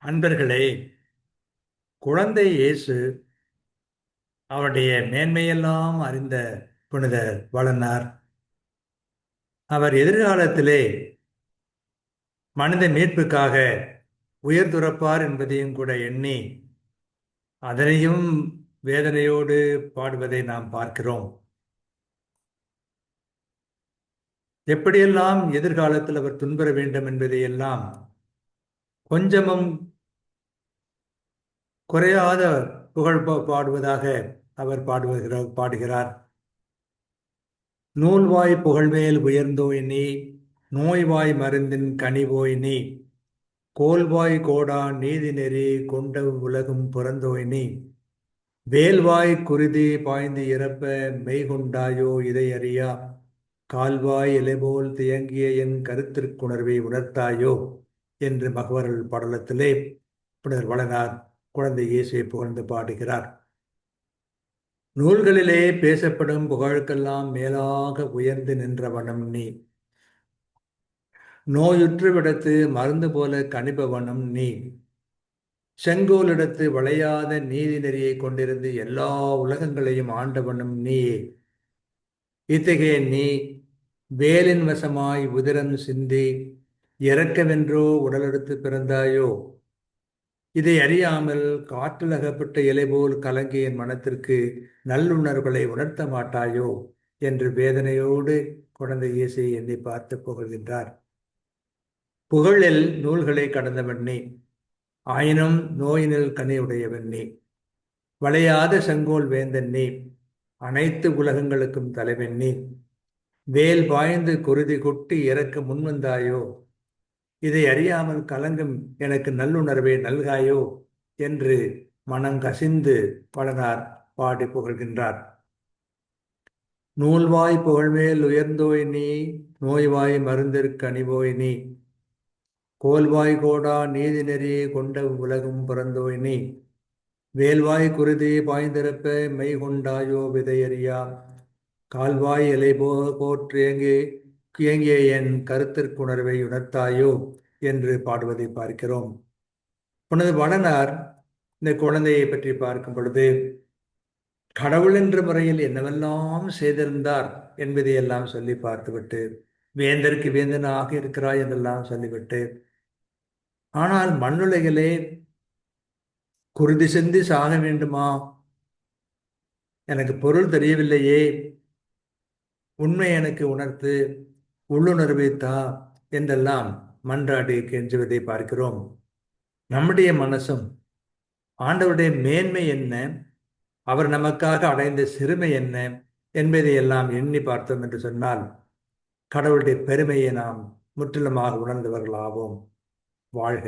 அன்பர்களே, குழந்தை இயேசு அவருடைய மேன்மையெல்லாம் அறிந்த புனிதர் வளனார். அவர் எதிர்காலத்திலே மனித மீட்புக்காக உயர் துறப்பார் என்பதையும் கூட எண்ணி அதனையும் வேதனையோடு பாடுவதை நாம் பார்க்கிறோம். எப்படியெல்லாம் எதிர்காலத்தில் அவர் துன்புற வேண்டும் என்பதையெல்லாம் கொஞ்சமும் குறையாத புகழ் பாடுவதாக அவர் பாடுகிறார். நூல்வாய் புகழ்மேல் உயர்ந்தோய் நீ, நோய்வாய் மருந்தின் கனிவோய் நீ, கோல்வாய் கோடா நீதி நெறி கொண்ட உலகும் புறந்தோய் நீ, வேல்வாய் குருதி பாய்ந்து இறப்ப மெய்கொண்டாயோ இதை அறியா, கால்வாய் இலைபோல் தியங்கிய என் கருத்திற்குணர்வை உணர்த்தாயோ என்று மகவரல் படலத்திலே புனிதர் வளனார் குழந்தை இயேசுவை புகழ்ந்து பாடுகிறார். நூல்களிலே பேசப்படும் புகழுக்கெல்லாம் மேலாக உயர்ந்து நின்ற வனம் நீ, நோயுற்று விடத்து மருந்து போல கணிபவனம் நீ, செங்கோலிடத்து வளையாத நீதி நெறியை கொண்டிருந்து எல்லா உலகங்களையும் ஆண்டவனும் நீ. இத்தகைய நீ வேலின் வசமாய் உதிரம் சிந்தி இறக்கவென்றோ உடலெடுத்து பிறந்தாயோ, இதை அறியாமல் காற்றில் அகப்பட்ட இலை போல் கலங்கிய என் மனத்திற்கு நல்லுணர்வுகளை உணர்த்த மாட்டாயோ என்று வேதனையோடு குழந்தை இயேசுவை எண்ணி பார்த்து புகழ்கின்றார். புகழில் நூல்களை கடந்தவன் நீ, ஆயினும் நோயினில் கனியுடையவன் நீ, வளையாத செங்கோல் வேந்தன் நீ, அனைத்து உலகங்களுக்கும் தலைவன் நீ, வேல் பாய்ந்து குருதி கொட்டி இறக்க முன்வந்தாயோ, இதை அறியாமல் கலங்கும் எனக்கு நல்லுணர்வை நல்காயோ என்று மனம் கசிந்து வளனார் பாடி புகழ்கின்றார். நூல்வாய் புகழ்மேல் உயர்ந்தோய் நீ, நோய்வாய் மருந்திற்கு அணிவோய் நீ, கோல்வாய் கோடா நீதி நெறி கொண்ட உலகும் பிறந்தோய் நீ, வேல்வாய் குருதி பாய்ந்திருப்ப மெய் கொண்டாயோ விதையறியா, கால்வாய் இலை போற்றியங்கிய என் கருத்திற்குணர்வை உணர்த்தாயோ என்று பாடுவதை பார்க்கிறோம். புனித வளனார் இந்த குழந்தையை பற்றி பார்க்கும் பொழுது கடவுள் என்ற முறையில் என்னவெல்லாம் செய்திருந்தார் என்பதையெல்லாம் சொல்லி பார்த்துவிட்டு, வேந்தருக்கு வேந்தனாக இருக்கிறாய் என்றெல்லாம் சொல்லிவிட்டு, ஆனால் மண்ணுலகிலே குருதி சிந்தி சாக வேண்டுமா, எனக்கு பொருள் தெரியவில்லையே, உண்மை எனக்கு உணர்த்து, உள்ளுணர்வை தா என்றெல்லாம் மன்றாடி கெஞ்சுவதை பார்க்கிறோம். நம்முடைய மனசும் ஆண்டவருடைய மேன்மை என்ன, அவர் நமக்காக அடைந்த சிறுமை என்ன என்பதை எல்லாம் எண்ணி பார்த்தோம் என்று சொன்னால் கடவுளுடைய பெருமையை நாம் முற்றிலுமாக உணர்ந்தவர்களாவோம். வாழ்க.